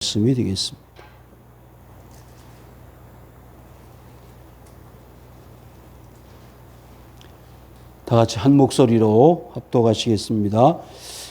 말씀이 되겠습니다. 다 같이 한 목소리로 합독하시겠습니다.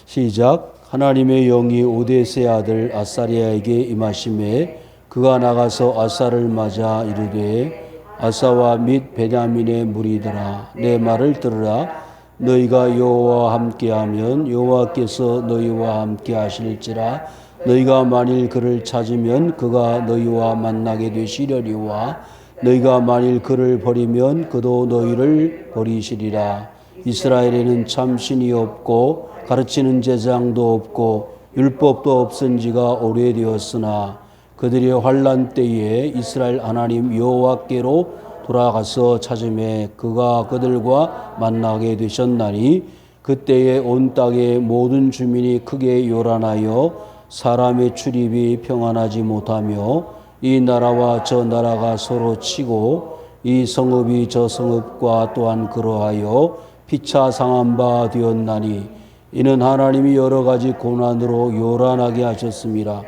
시작. 하나님의 영이 오데스의 아들 아사리아에게 임하심에 그가 나가서 아사를 맞아 이르되 아사와 및 베냐민의 무리들아 내 말을 들으라. 너희가 여호와와 함께하면 여호와께서 너희와 함께 하실지라. 너희가 만일 그를 찾으면 그가 너희와 만나게 되시려니와 너희가 만일 그를 버리면 그도 너희를 버리시리라. 이스라엘에는 참 신이 없고 가르치는 제사장도 없고 율법도 없은 지가 오래되었으나 그들의 환난 때에 이스라엘 하나님 여호와께로 돌아가서 찾음에 그가 그들과 만나게 되셨나니 그때에 온 땅의 모든 주민이 크게 요란하여 사람의 출입이 평안하지 못하며 이 나라와 저 나라가 서로 치고 이 성읍이 저 성읍과 또한 그러하여 피차 상한 바 되었나니 이는 하나님이 여러 가지 고난으로 요란하게 하셨습니다.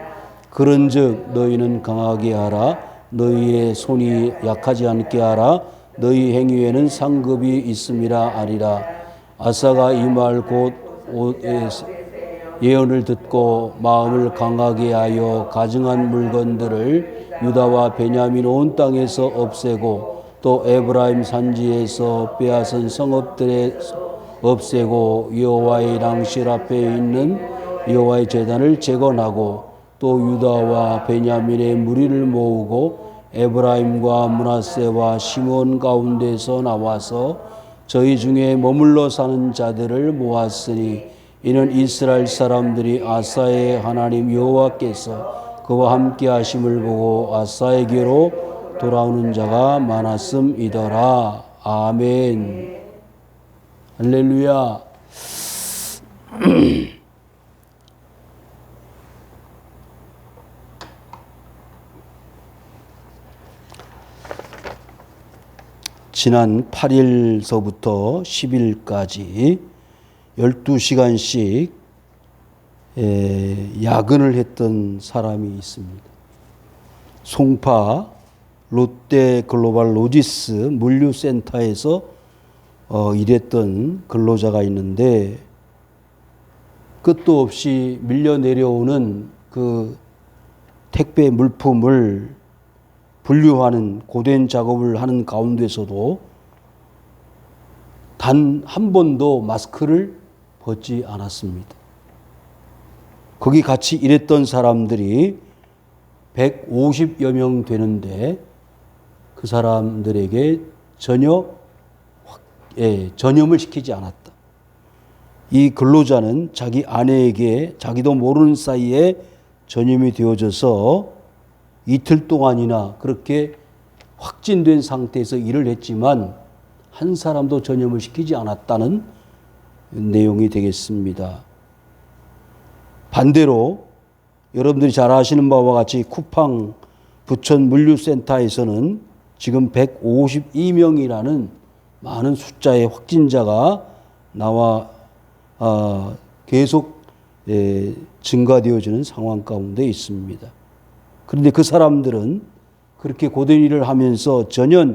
그런즉 너희는 강하게 하라. 너희의 손이 약하지 않게 하라. 너희 행위에는 상급이 있음이라 아니라. 아사가 이 말 곧 예언을 듣고 마음을 강하게 하여 가증한 물건들을 유다와 베냐민 온 땅에서 없애고 또 에브라임 산지에서 빼앗은 성읍들에 없애고 여호와의 낭실 앞에 있는 여호와의 제단을 재건하고 또 유다와 베냐민의 무리를 모으고 에브라임과 므낫세와 시몬 가운데서 나와서 저희 중에 머물러 사는 자들을 모았으니 이는 이스라엘 사람들이 아사의 하나님 여호와께서 그와 함께 하심을 보고 아사에게로 돌아오는 자가 많았음이더라. 아멘. 할렐루야. 지난 8일서부터 10일까지 12시간씩 야근을 했던 사람이 있습니다. 송파 롯데 글로벌 로지스 물류센터에서 일했던 근로자가 있는데 끝도 없이 밀려 내려오는 그 택배 물품을 분류하는 고된 작업을 하는 가운데서도 단 한 번도 마스크를 벗지 않았습니다. 거기 같이 일했던 사람들이 150여 명 되는데 그 사람들에게 전혀 전염을 시키지 않았다. 이 근로자는 자기 아내에게 자기도 모르는 사이에 전염이 되어져서 이틀 동안이나 그렇게 확진된 상태에서 일을 했지만 한 사람도 전염을 시키지 않았다는 내용이 되겠습니다. 반대로 여러분들이 잘 아시는 바와 같이 쿠팡 부천 물류센터에서는 지금 152명이라는 많은 숫자의 확진자가 나와 계속 증가되어지는 상황 가운데 있습니다. 그런데 그 사람들은 그렇게 고된 일을 하면서 전혀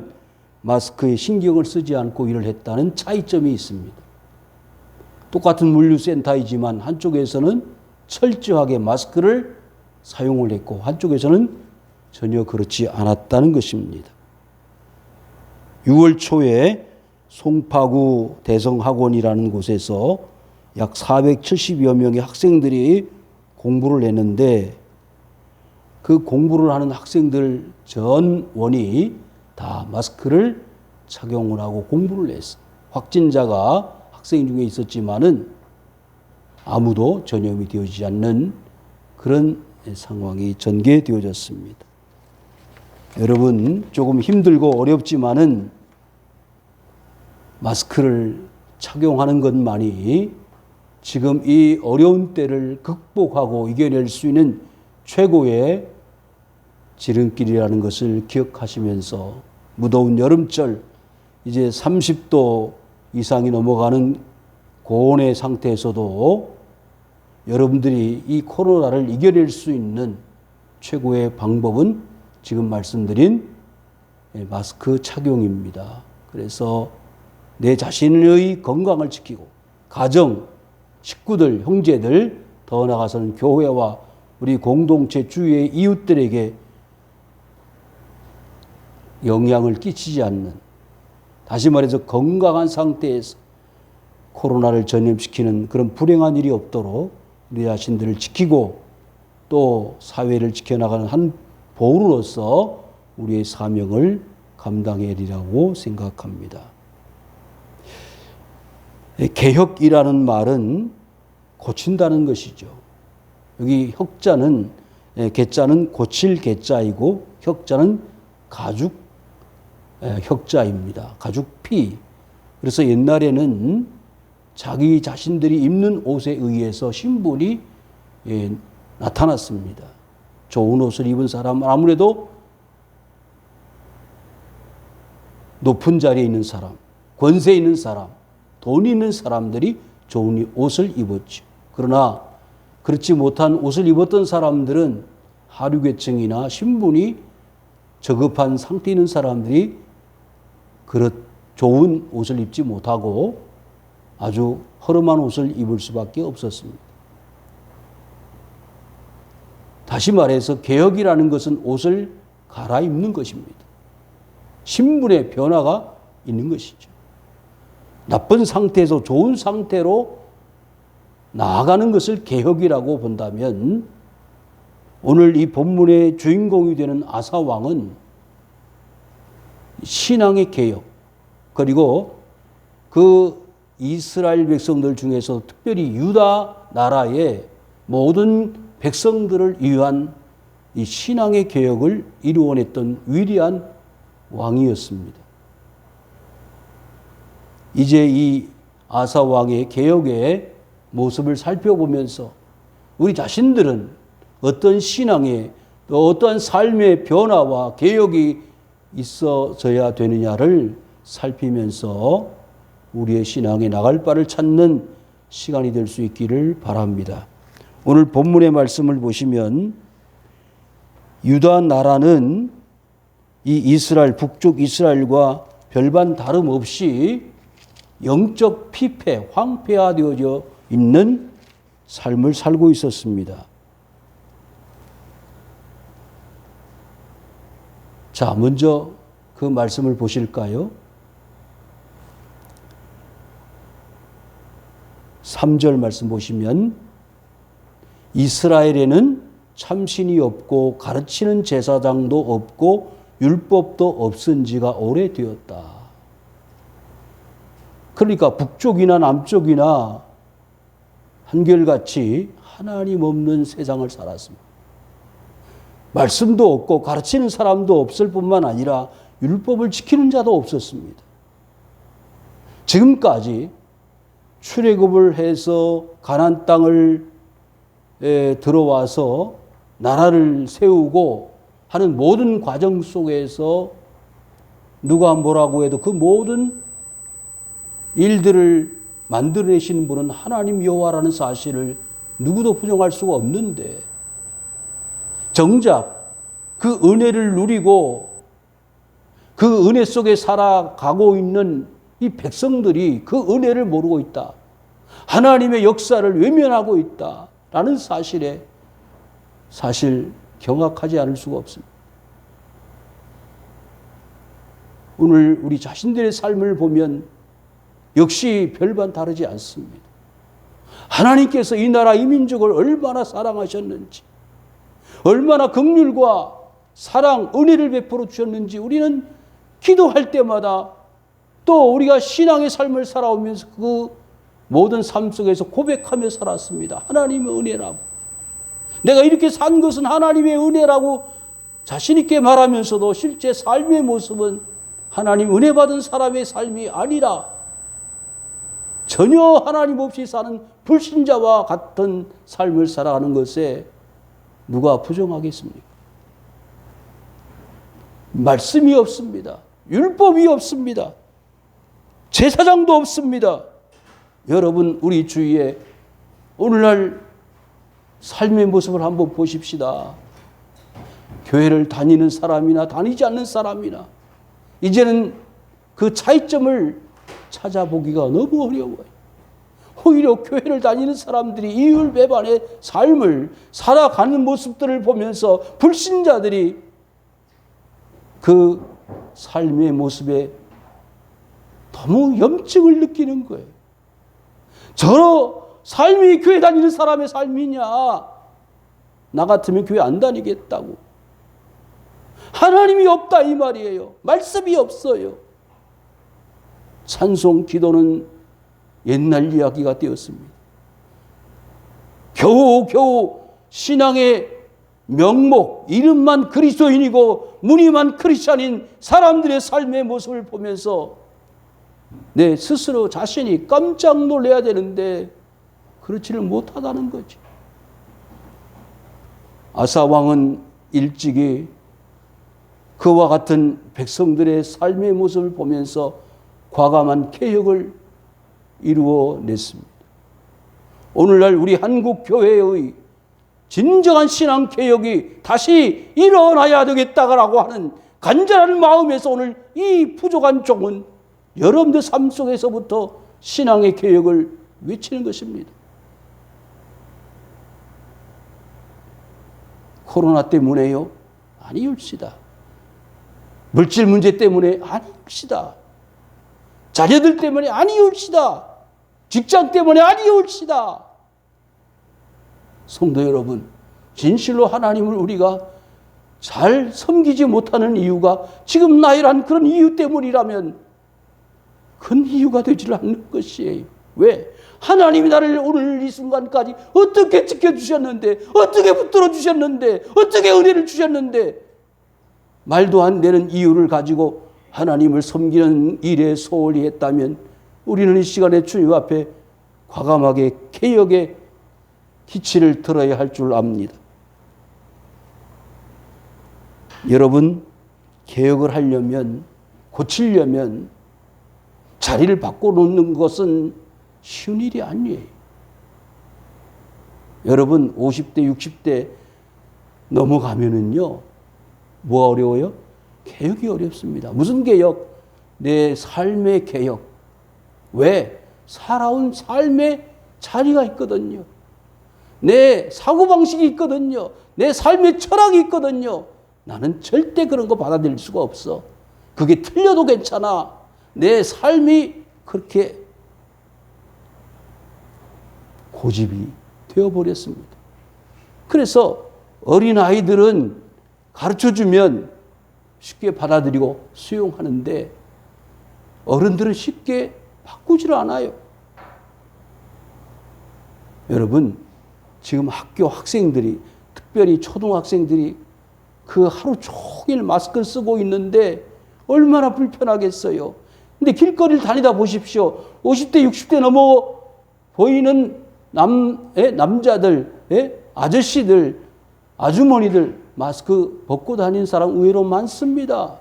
마스크에 신경을 쓰지 않고 일을 했다는 차이점이 있습니다. 똑같은 물류센터이지만 한쪽에서는 철저하게 마스크를 사용을 했고 한쪽에서는 전혀 그렇지 않았다는 것입니다. 6월 초에 송파구 대성학원이라는 곳에서 약 470여 명의 학생들이 공부를 했는데 그 공부를 하는 학생들 전원이 다 마스크를 착용을 하고 공부를 했어요. 확진자가 학생 중에 있었지만은 아무도 전염이 되어지지 않는 그런 상황이 전개되어졌습니다. 여러분 조금 힘들고 어렵지만은 마스크를 착용하는 것만이 지금 이 어려운 때를 극복하고 이겨낼 수 있는 최고의 지름길이라는 것을 기억하시면서 무더운 여름철 이제 30도 이상이 넘어가는 고온의 상태에서도 여러분들이 이 코로나를 이겨낼 수 있는 최고의 방법은 지금 말씀드린 마스크 착용입니다. 그래서 내 자신의 건강을 지키고 가정, 식구들, 형제들, 더 나아가서는 교회와 우리 공동체 주위의 이웃들에게 영향을 끼치지 않는, 다시 말해서 건강한 상태에서 코로나를 전염시키는 그런 불행한 일이 없도록 우리 자신들을 지키고 또 사회를 지켜나가는 한 보루로서 우리의 사명을 감당해야 되리라고 생각합니다. 개혁이라는 말은 고친다는 것이죠. 여기 혁자는, 개자는 고칠 개자이고 혁자는 가죽 혁자입니다. 가죽 피. 그래서 옛날에는 자기 자신들이 입는 옷에 의해서 신분이 나타났습니다. 좋은 옷을 입은 사람은 아무래도 높은 자리에 있는 사람, 권세 있는 사람, 돈 있는 사람들이 좋은 옷을 입었죠. 그러나 그렇지 못한 옷을 입었던 사람들은 하류계층이나 신분이 저급한 상태에 있는 사람들이 좋은 옷을 입지 못하고 아주 허름한 옷을 입을 수밖에 없었습니다. 다시 말해서 개혁이라는 것은 옷을 갈아입는 것입니다. 신분의 변화가 있는 것이죠. 나쁜 상태에서 좋은 상태로 나아가는 것을 개혁이라고 본다면 오늘 이 본문의 주인공이 되는 아사 왕은 신앙의 개혁, 그리고 그 이스라엘 백성들 중에서 특별히 유다 나라의 모든 백성들을 위한 이 신앙의 개혁을 이루어냈던 위대한 왕이었습니다. 이제 이 아사 왕의 개혁의 모습을 살펴보면서 우리 자신들은 어떤 신앙의 또 어떠한 삶의 변화와 개혁이 있어져야 되느냐를 살피면서 우리의 신앙에 나갈 바를 찾는 시간이 될 수 있기를 바랍니다. 오늘 본문의 말씀을 보시면 유다 나라는 이 이스라엘, 북쪽 이스라엘과 별반 다름없이 영적 피폐, 황폐화되어져 있는 삶을 살고 있었습니다. 자, 먼저 그 말씀을 보실까요? 3절 말씀 보시면 이스라엘에는 참신이 없고 가르치는 제사장도 없고 율법도 없은 지가 오래되었다. 그러니까 북쪽이나 남쪽이나 한결같이 하나님 없는 세상을 살았습니다. 말씀도 없고 가르치는 사람도 없을 뿐만 아니라 율법을 지키는 자도 없었습니다. 지금까지 출애굽을 해서 가나안 땅을 들어와서 나라를 세우고 하는 모든 과정 속에서 누가 뭐라고 해도 그 모든 일들을 만들어내시는 분은 하나님 여호와라는 사실을 누구도 부정할 수가 없는데, 정작 그 은혜를 누리고 그 은혜 속에 살아가고 있는 이 백성들이 그 은혜를 모르고 있다, 하나님의 역사를 외면하고 있다라는 사실에 사실 경악하지 않을 수가 없습니다. 오늘 우리 자신들의 삶을 보면 역시 별반 다르지 않습니다. 하나님께서 이 나라 이 민족을 얼마나 사랑하셨는지, 얼마나 긍휼과 사랑, 은혜를 베풀어 주셨는지 우리는 기도할 때마다 또 우리가 신앙의 삶을 살아오면서 그 모든 삶 속에서 고백하며 살았습니다. 하나님의 은혜라고. 내가 이렇게 산 것은 하나님의 은혜라고 자신 있게 말하면서도 실제 삶의 모습은 하나님 은혜 받은 사람의 삶이 아니라 전혀 하나님 없이 사는 불신자와 같은 삶을 살아가는 것에 누가 부정하겠습니까? 말씀이 없습니다. 율법이 없습니다. 제사장도 없습니다. 여러분, 우리 주위에 오늘날 삶의 모습을 한번 보십시다. 교회를 다니는 사람이나 다니지 않는 사람이나 이제는 그 차이점을 찾아보기가 너무 어려워요. 오히려 교회를 다니는 사람들이 이율배반의 삶을 살아가는 모습들을 보면서 불신자들이 그 삶의 모습에 너무 염증을 느끼는 거예요. 저 삶이 교회 다니는 사람의 삶이냐? 나 같으면 교회 안 다니겠다고. 하나님이 없다 이 말이에요. 말씀이 없어요. 찬송 기도는 옛날 이야기가 되었습니다. 겨우 신앙의 명목, 이름만 그리스도인이고 무늬만 크리스찬인 사람들의 삶의 모습을 보면서 내 스스로 자신이 깜짝 놀라야 되는데 그렇지를 못하다는 거지. 아사 왕은 일찍이 그와 같은 백성들의 삶의 모습을 보면서 과감한 개혁을 이루어냈습니다. 오늘날 우리 한국 교회의 진정한 신앙 개혁이 다시 일어나야 되겠다라고 하는 간절한 마음에서 오늘 이 부족한 종은 여러분들 삶 속에서부터 신앙의 개혁을 외치는 것입니다. 코로나 때문에요? 아니올시다. 물질 문제 때문에 아니올시다. 자녀들 때문에 아니올시다. 직장 때문에 아니올시다. 성도 여러분, 진실로 하나님을 우리가 잘 섬기지 못하는 이유가 지금 나이란 그런 이유 때문이라면 큰 이유가 되지 않는 것이에요. 왜? 하나님이 나를 오늘 이 순간까지 어떻게 지켜주셨는데, 어떻게 붙들어 주셨는데, 어떻게 은혜를 주셨는데 말도 안 되는 이유를 가지고 하나님을 섬기는 일에 소홀히 했다면 우리는 이 시간에 주님 앞에 과감하게 개혁의 기치를 들어야 할 줄 압니다. 여러분, 개혁을 하려면, 고치려면 자리를 바꿔놓는 것은 쉬운 일이 아니에요. 여러분 50대 60대 넘어가면은요 뭐가 어려워요? 개혁이 어렵습니다. 무슨 개혁? 내 삶의 개혁. 왜? 살아온 삶의 자리가 있거든요. 내 사고방식이 있거든요. 내 삶의 철학이 있거든요. 나는 절대 그런 거 받아들일 수가 없어. 그게 틀려도 괜찮아. 내 삶이 그렇게 고집이 되어버렸습니다. 그래서 어린아이들은 가르쳐주면 쉽게 받아들이고 수용하는데 어른들은 쉽게 바꾸질 않아요. 여러분, 지금 학교 학생들이, 특별히 초등학생들이 그 하루 종일 마스크를 쓰고 있는데 얼마나 불편하겠어요. 근데 길거리를 다니다 보십시오. 50대, 60대 넘어 보이는 남자들, 아저씨들, 아주머니들 마스크 벗고 다니는 사람 의외로 많습니다.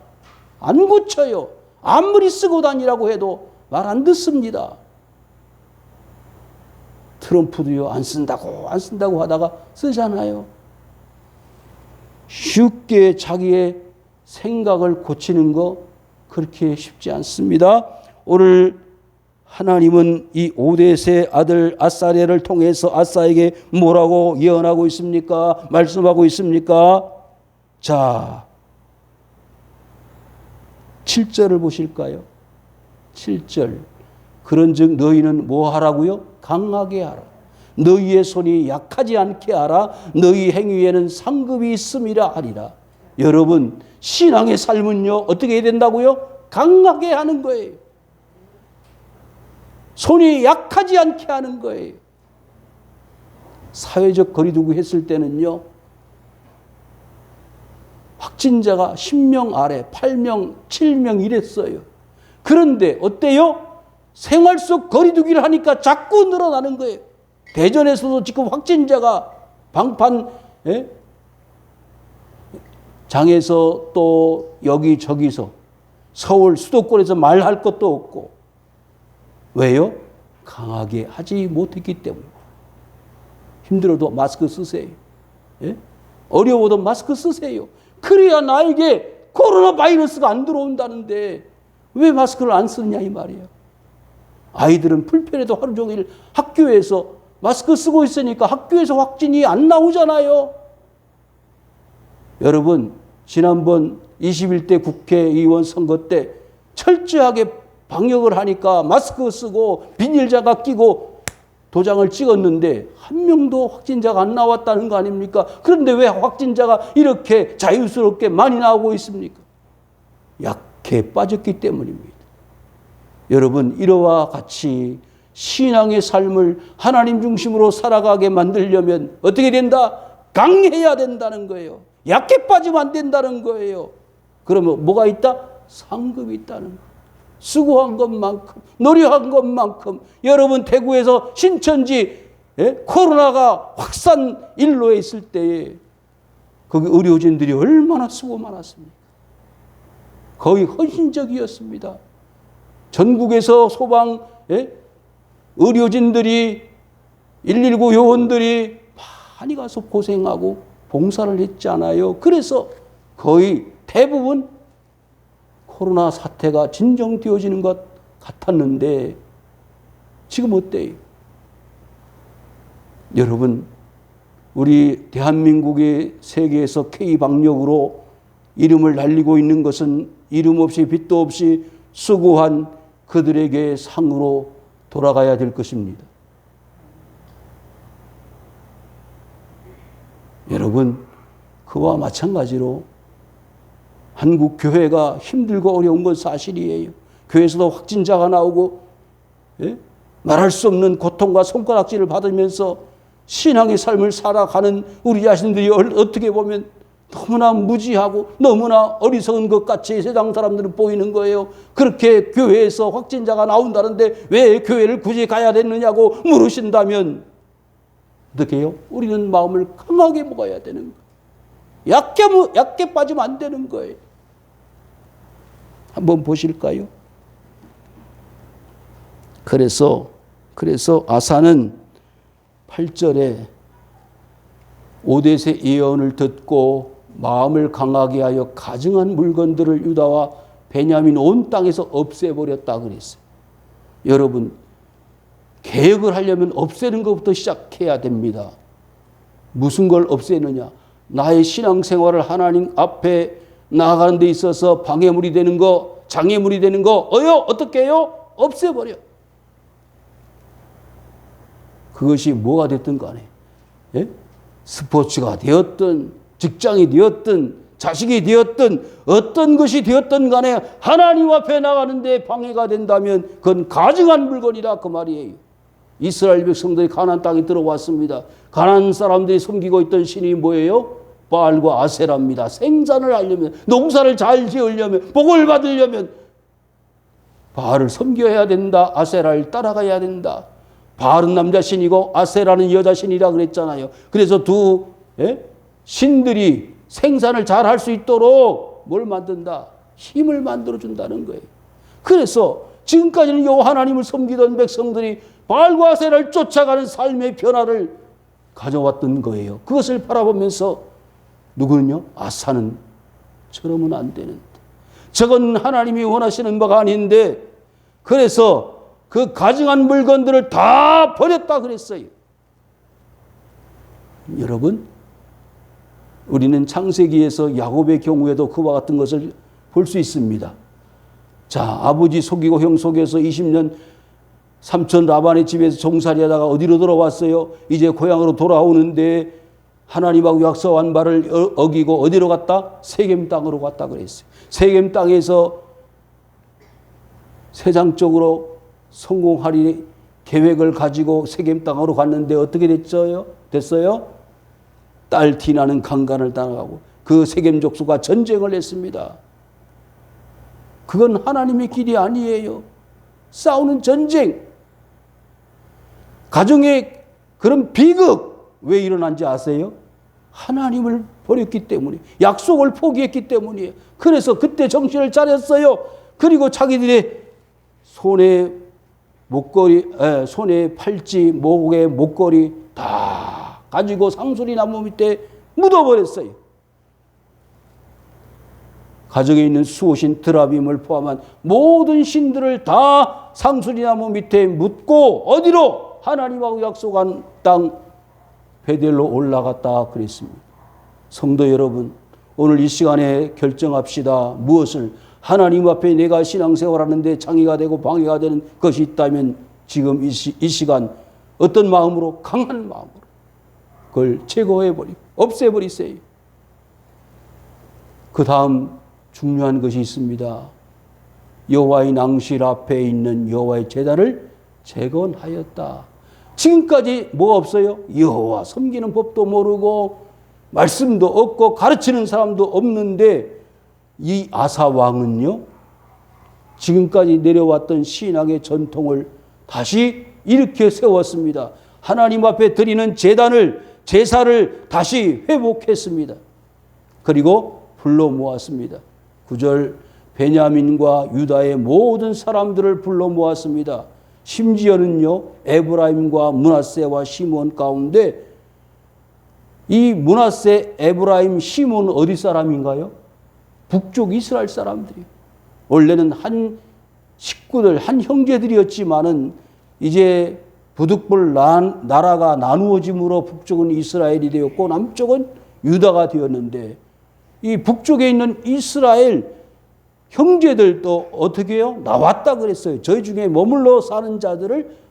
안 고쳐요. 아무리 쓰고 다니라고 해도 말 안 듣습니다. 트럼프도요, 안 쓴다고 하다가 쓰잖아요. 쉽게 자기의 생각을 고치는 거 그렇게 쉽지 않습니다. 오늘 하나님은 이 오뎃의 아들 아사랴를 통해서 아사에게 뭐라고 예언하고 있습니까? 말씀하고 있습니까? 자, 7절을 보실까요? 7절. 그런즉 너희는 뭐 하라고요? 강하게 하라. 너희의 손이 약하지 않게 하라. 너희 행위에는 상급이 있음이라 하리라. 여러분, 신앙의 삶은요 어떻게 해야 된다고요? 강하게 하는 거예요. 손이 약하지 않게 하는 거예요. 사회적 거리두기 했을 때는요, 확진자가 10명 아래 8명, 7명 이랬어요. 그런데 어때요? 생활 속 거리두기를 하니까 자꾸 늘어나는 거예요. 대전에서도 지금 확진자가 방판 장에서 또 여기저기서 서울 수도권에서 말할 것도 없고. 왜요? 강하게 하지 못했기 때문에. 힘들어도 마스크 쓰세요. 예? 어려워도 마스크 쓰세요. 그래야 나에게 코로나 바이러스가 안 들어온다는데 왜 마스크를 안 쓰느냐 이 말이에요. 아이들은 불편해도 하루 종일 학교에서 마스크 쓰고 있으니까 학교에서 확진이 안 나오잖아요. 여러분, 지난번 21대 국회의원 선거 때 철저하게 방역을 하니까 마스크 쓰고 비닐장갑 끼고 도장을 찍었는데 한 명도 확진자가 안 나왔다는 거 아닙니까? 그런데 왜 확진자가 이렇게 자유스럽게 많이 나오고 있습니까? 약해 빠졌기 때문입니다. 여러분, 이러와 같이 신앙의 삶을 하나님 중심으로 살아가게 만들려면 어떻게 된다? 강해야 된다는 거예요. 약해 빠지면 안 된다는 거예요. 그러면 뭐가 있다? 상급이 있다는 거예요. 수고한 것만큼, 노력한 것만큼. 여러분, 대구에서 신천지 코로나가 확산 일로에 있을 때에 거기 의료진들이 얼마나 수고 많았습니까? 거의 헌신적이었습니다. 전국에서 소방 의료진들이 119 요원들이 많이 가서 고생하고 봉사를 했잖아요. 그래서 거의 대부분 코로나 사태가 진정되어지는 것 같았는데 지금 어때요? 여러분, 우리 대한민국이 세계에서 K방역으로 이름을 날리고 있는 것은 이름 없이 빚도 없이 수고한 그들에게 상으로 돌아가야 될 것입니다. 여러분, 그와 마찬가지로 한국 교회가 힘들고 어려운 건 사실이에요. 교회에서도 확진자가 나오고 말할 수 없는 고통과 손가락질을 받으면서 신앙의 삶을 살아가는 우리 자신들이 어떻게 보면 너무나 무지하고 너무나 어리석은 것 같이 세상 사람들은 보이는 거예요. 그렇게 교회에서 확진자가 나온다는데 왜 교회를 굳이 가야 되느냐고 물으신다면 어떻게 해요? 우리는 마음을 강하게 먹어야 되는 거예요. 약게 빠지면 안 되는 거예요. 한번 보실까요? 그래서 아사는 8절에 오뎃의 예언을 듣고 마음을 강하게 하여 가증한 물건들을 유다와 베냐민 온 땅에서 없애버렸다 그랬어요. 여러분, 개혁을 하려면 없애는 것부터 시작해야 됩니다. 무슨 걸 없애느냐? 나의 신앙생활을 하나님 앞에 나아가는 데 있어서 방해물이 되는 거, 장애물이 되는 거 어떻게 해요? 없애버려. 그것이 뭐가 됐든 간에 스포츠가 되었든 직장이 되었든 자식이 되었든 어떤 것이 되었든 간에 하나님 앞에 나가는데 방해가 된다면 그건 가증한 물건이라 그 말이에요. 이스라엘 백성들이 가나안 땅에 들어왔습니다. 가나안 사람들이 섬기고 있던 신이 뭐예요? 바알과 아세라입니다. 생산을 하려면, 농사를 잘 지으려면, 복을 받으려면 바알을 섬겨야 된다. 아세라를 따라가야 된다. 바알은 남자 신이고 아세라는 여자 신이라 그랬잖아요. 그래서 두 신들이 생산을 잘 할 수 있도록 뭘 만든다? 힘을 만들어준다는 거예요. 그래서 지금까지는 여호와 하나님을 섬기던 백성들이 바알과 아세라를 쫓아가는 삶의 변화를 가져왔던 거예요. 그것을 바라보면서 누구는요? 아사는 저러면 안 되는데. 저건 하나님이 원하시는 바가 아닌데 그래서 그 가증한 물건들을 다 버렸다 그랬어요. 여러분, 우리는 창세기에서 야곱의 경우에도 그와 같은 것을 볼 수 있습니다. 자, 아버지 속이고 형 속여서 20년 삼촌 라반의 집에서 종살이 하다가 어디로 돌아왔어요? 이제 고향으로 돌아오는데 하나님하고 약속한 바를 어기고 어디로 갔다? 세겜 땅으로 갔다 그랬어요. 세겜 땅에서 세상적으로 성공하리 계획을 가지고 세겜 땅으로 갔는데 어떻게 됐어요? 딸 디나는 강간을 당하고 그 세겜 족수가 전쟁을 했습니다. 그건 하나님의 길이 아니에요. 싸우는 전쟁. 가정의 그런 비극 왜 일어난지 아세요? 하나님을 버렸기 때문에, 약속을 포기했기 때문이에요. 그래서 그때 정신을 차렸어요. 그리고 자기들의 손에 팔찌, 목에 목걸이 다 가지고 상수리 나무 밑에 묻어버렸어요. 가정에 있는 수호신 드라빔을 포함한 모든 신들을 다 상수리나무 밑에 묻고 어디로? 하나님하고 약속한 땅 베델로 올라갔다 그랬습니다. 성도 여러분, 오늘 이 시간에 결정합시다. 무엇을? 하나님 앞에 내가 신앙생활하는데 장애가 되고 방해가 되는 것이 있다면 지금 이 시간 어떤 마음으로? 강한 마음으로 그걸 제거해버리고 없애버리세요. 그 다음 중요한 것이 있습니다. 여호와의 낭실 앞에 있는 여호와의 제단을 재건하였다. 지금까지 뭐가 없어요? 여호와 섬기는 법도 모르고 말씀도 없고 가르치는 사람도 없는데 이 아사 왕은요, 지금까지 내려왔던 신앙의 전통을 다시 일으켜 세웠습니다. 하나님 앞에 드리는 제사를 다시 회복했습니다. 그리고 불러 모았습니다. 9절 베냐민과 유다의 모든 사람들을 불러 모았습니다. 심지어는요, 에브라임과 므낫세와 시몬 가운데 이 므낫세, 에브라임, 시몬 어디 사람인가요? 북쪽 이스라엘 사람들이요. 원래는 한 식구들, 한 형제들이었지만은 이제 부득불 나라가 나누어짐으로 북쪽은 이스라엘이 되었고 남쪽은 유다가 되었는데 이 북쪽에 있는 이스라엘 형제들도 어떻게 해요? 나왔다 그랬어요. 저희 중에 머물러 사는 자들을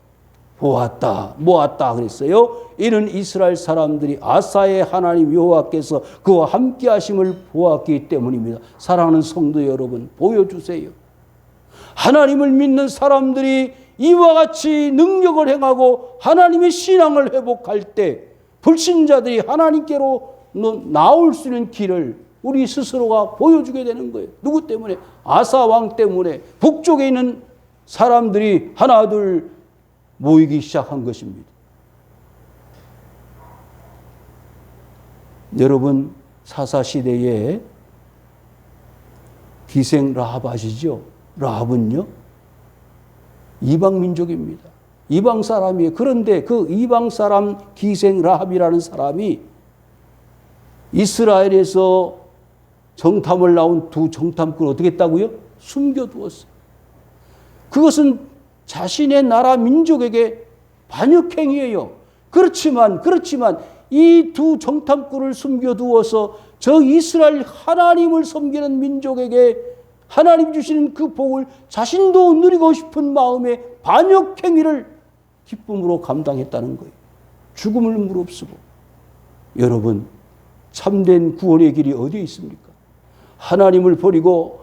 모았다 그랬어요. 이는 이스라엘 사람들이 아사의 하나님 여호와께서 그와 함께 하심을 보았기 때문입니다. 사랑하는 성도 여러분, 보여주세요. 하나님을 믿는 사람들이 이와 같이 능력을 행하고 하나님의 신앙을 회복할 때 불신자들이 하나님께로 나올 수 있는 길을 우리 스스로가 보여주게 되는 거예요. 누구 때문에? 아사 왕 때문에 북쪽에 있는 사람들이 하나 둘 모이기 시작한 것입니다. 여러분, 사사시대에 기생 라합 아시죠? 라합은요, 이방 민족입니다. 이방 사람이에요. 그런데 그 이방 사람 기생 라합이라는 사람이 이스라엘에서 정탐을 나온 두 정탐꾼을 어떻게 했다고요? 숨겨두었어요. 그것은 자신의 나라 민족에게 반역행위예요. 그렇지만 이 두 정탐꾼을 숨겨두어서 저 이스라엘 하나님을 섬기는 민족에게 하나님 주시는 그 복을 자신도 누리고 싶은 마음에 반역행위를 기쁨으로 감당했다는 거예요. 죽음을 무릅쓰고. 여러분, 참된 구원의 길이 어디에 있습니까? 하나님을 버리고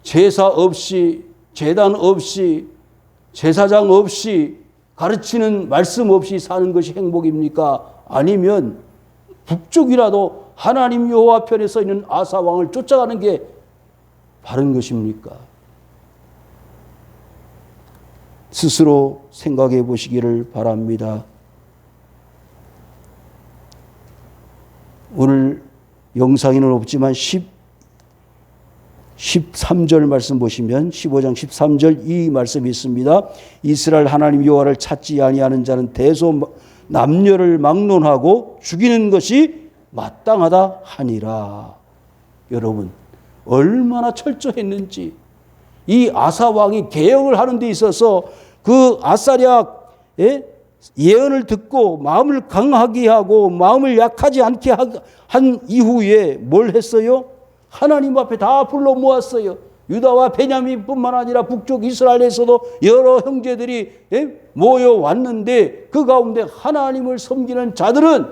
제사 없이, 제단 없이, 제사장 없이, 가르치는 말씀 없이 사는 것이 행복입니까? 아니면 북쪽이라도 하나님 여호와 편에 서 있는 아사 왕을 쫓아가는 게 바른 것입니까? 스스로 생각해 보시기를 바랍니다. 오늘 영상에는 없지만 13절 말씀 보시면 15장 13절 이 말씀이 있습니다. 이스라엘 하나님 여호와를 찾지 아니하는 자는 대소 남녀를 막론하고 죽이는 것이 마땅하다 하니라. 여러분, 얼마나 철저했는지. 이 아사 왕이 개혁을 하는 데 있어서 그 아사랴 예언을 듣고 마음을 강하게 하고 마음을 약하지 않게 한 이후에 뭘 했어요? 하나님 앞에 다 불러 모았어요. 유다와 베냐민뿐만 아니라 북쪽 이스라엘에서도 여러 형제들이 모여왔는데 그 가운데 하나님을 섬기는 자들은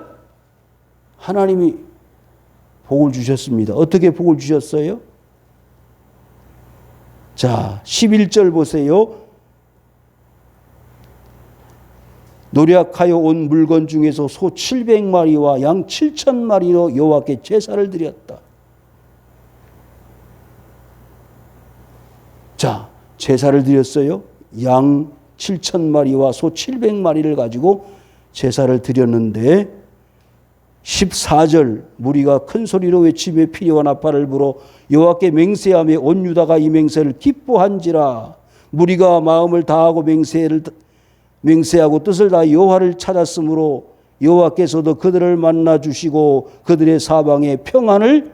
하나님이 복을 주셨습니다. 어떻게 복을 주셨어요? 자, 11절 보세요. 노력하여 온 물건 중에서 소 700마리와 양 7,000마리로 여호와께 제사를 드렸다. 자, 제사를 드렸어요. 양 7,000마리와 소 700마리를 가지고 제사를 드렸는데 14절 무리가 큰 소리로 외치며 피리와 나팔을 불어 여호와께 맹세하며 온 유다가 이 맹세를 기뻐한지라. 무리가 마음을 다하고 맹세하고 뜻을 다해 여호와를 찾았으므로 여호와께서도 그들을 만나 주시고 그들의 사방에 평안을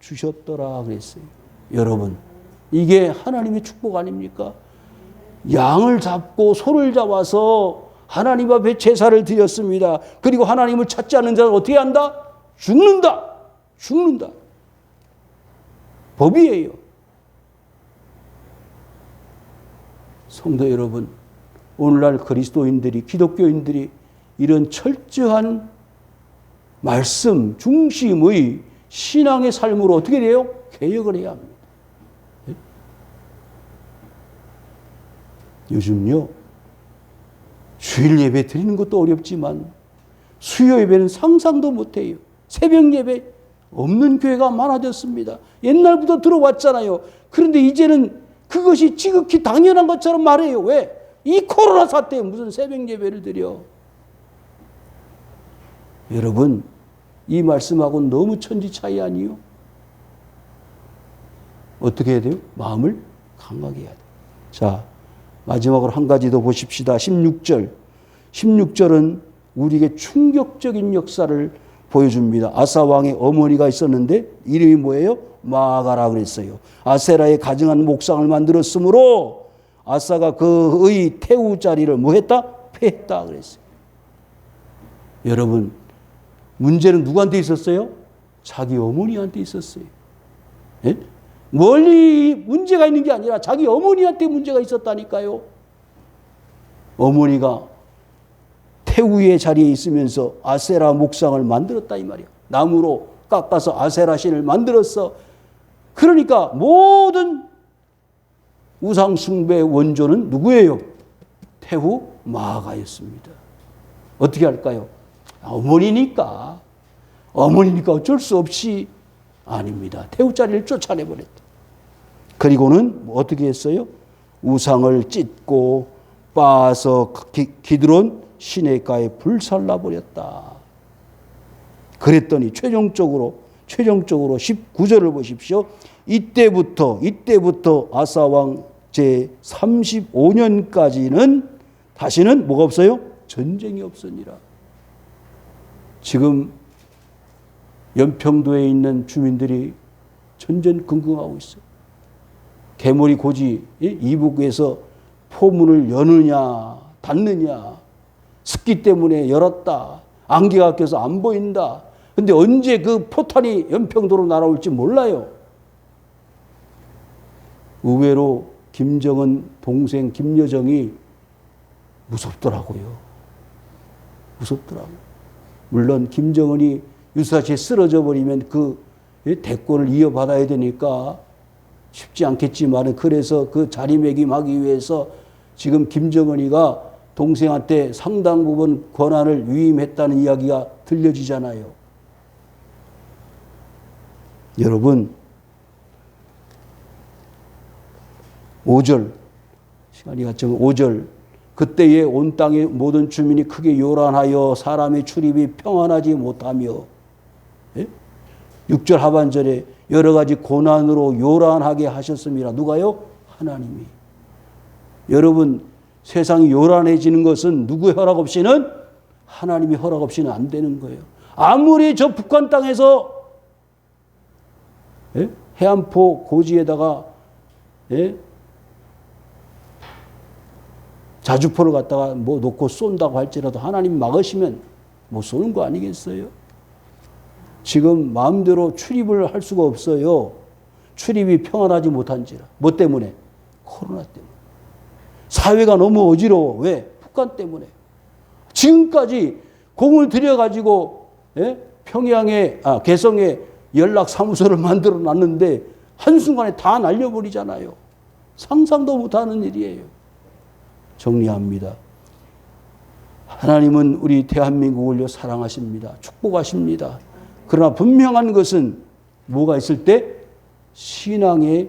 주셨더라 그랬어요. 여러분, 이게 하나님의 축복 아닙니까? 양을 잡고 소를 잡아서 하나님 앞에 제사를 드렸습니다. 그리고 하나님을 찾지 않는 자는 어떻게 한다? 죽는다. 죽는다. 법이에요. 성도 여러분, 오늘날 그리스도인들이, 기독교인들이 이런 철저한 말씀 중심의 신앙의 삶으로 어떻게 돼요? 개혁을 해야 합니다. 요즘요, 주일 예배 드리는 것도 어렵지만 수요 예배는 상상도 못해요. 새벽 예배 없는 교회가 많아졌습니다. 옛날부터 들어왔잖아요. 그런데 이제는 그것이 지극히 당연한 것처럼 말해요. 왜? 이 코로나 사태에 무슨 새벽 예배를 드려? 여러분, 이 말씀하고는 너무 천지 차이 아니요? 어떻게 해야 돼요? 마음을 강하게 해야 돼요. 자, 마지막으로 한 가지 더 보십시다. 16절. 16절은 우리에게 충격적인 역사를 보여줍니다. 아사 왕의 어머니가 있었는데 이름이 뭐예요? 마아가라 그랬어요. 아세라의 가증한 목상을 만들었으므로 아사가 그의 태우 자리를 뭐 했다? 폐했다 그랬어요. 여러분, 문제는 누구한테 있었어요? 자기 어머니한테 있었어요. 예? 멀리 문제가 있는 게 아니라 자기 어머니한테 문제가 있었다니까요. 어머니가 태우의 자리에 있으면서 아세라 목상을 만들었다 이 말이야. 나무로 깎아서 아세라 신을 만들었어. 그러니까 모든 우상 숭배의 원조는 누구예요? 태우 마아가였습니다. 어떻게 할까요? 어머니니까 어쩔 수 없이 아닙니다. 태우 자리를 쫓아내버렸다. 그리고는 어떻게 했어요? 우상을 찢고 빻아서 기드론 시내가에 불살라버렸다. 그랬더니 최종적으로 19절을 보십시오. 이때부터 아사왕 제35년까지는 다시는 뭐가 없어요? 전쟁이 없으니라. 지금 연평도에 있는 주민들이 전전긍긍하고 있어요. 개머리 고지 이북에서 포문을 여느냐 닫느냐, 습기 때문에 열었다, 안개가 껴서 안 보인다. 근데 언제 그 포탄이 연평도로 날아올지 몰라요. 의외로 김정은 동생 김여정이 무섭더라고요. 물론 김정은이 유사시에 쓰러져 버리면 그 대권을 이어받아야 되니까 쉽지 않겠지만, 그래서 그 자리매김하기 위해서 지금 김정은이가 동생한테 상당 부분 권한을 위임했다는 이야기가 들려지잖아요. 여러분, 5절, 시간이 갔지만 5절, 그때에 온 땅의 모든 주민이 크게 요란하여 사람의 출입이 평안하지 못하며, 6절 하반절에 여러 가지 고난으로 요란하게 하셨습니다. 누가요? 하나님이. 여러분, 세상이 요란해지는 것은 누구의 허락 없이는, 하나님의 허락 없이는 안 되는 거예요. 아무리 저 북한 땅에서 해안포 고지에다가 자주포를 갖다가 뭐 놓고 쏜다고 할지라도 하나님 막으시면 못 쏘는 거 아니겠어요? 지금 마음대로 출입을 할 수가 없어요. 출입이 평안하지 못한지라. 뭐 때문에? 코로나 때문에. 사회가 너무 어지러워. 왜? 북한 때문에. 지금까지 공을 들여가지고 개성에 연락사무소를 만들어 놨는데 한순간에 다 날려버리잖아요. 상상도 못하는 일이에요. 정리합니다. 하나님은 우리 대한민국을 사랑하십니다. 축복하십니다. 그러나 분명한 것은 뭐가 있을 때? 신앙의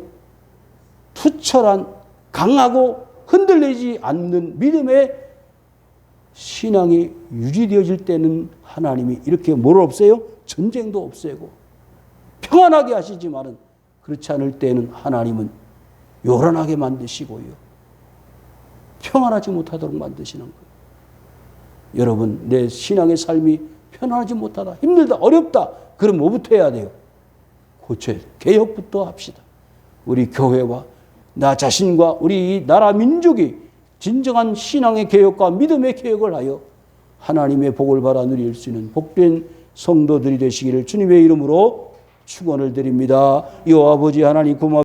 투철한, 강하고 흔들리지 않는 믿음의 신앙이 유지되어질 때는 하나님이 이렇게 뭘 없애요? 전쟁도 없애고 평안하게 하시지만은, 그렇지 않을 때는 하나님은 요란하게 만드시고요, 평안하지 못하도록 만드시는 거예요. 여러분, 내 신앙의 삶이 편안하지 못하다, 힘들다, 어렵다. 그럼 뭐부터 해야 돼요? 고쳐야 돼요. 개혁부터 합시다. 우리 교회와 나 자신과 우리 나라 민족이 진정한 신앙의 개혁과 믿음의 개혁을 하여 하나님의 복을 받아 누릴 수 있는 복된 성도들이 되시기를 주님의 이름으로 축원을 드립니다. 이오 아버지 하나님 고맙습니다.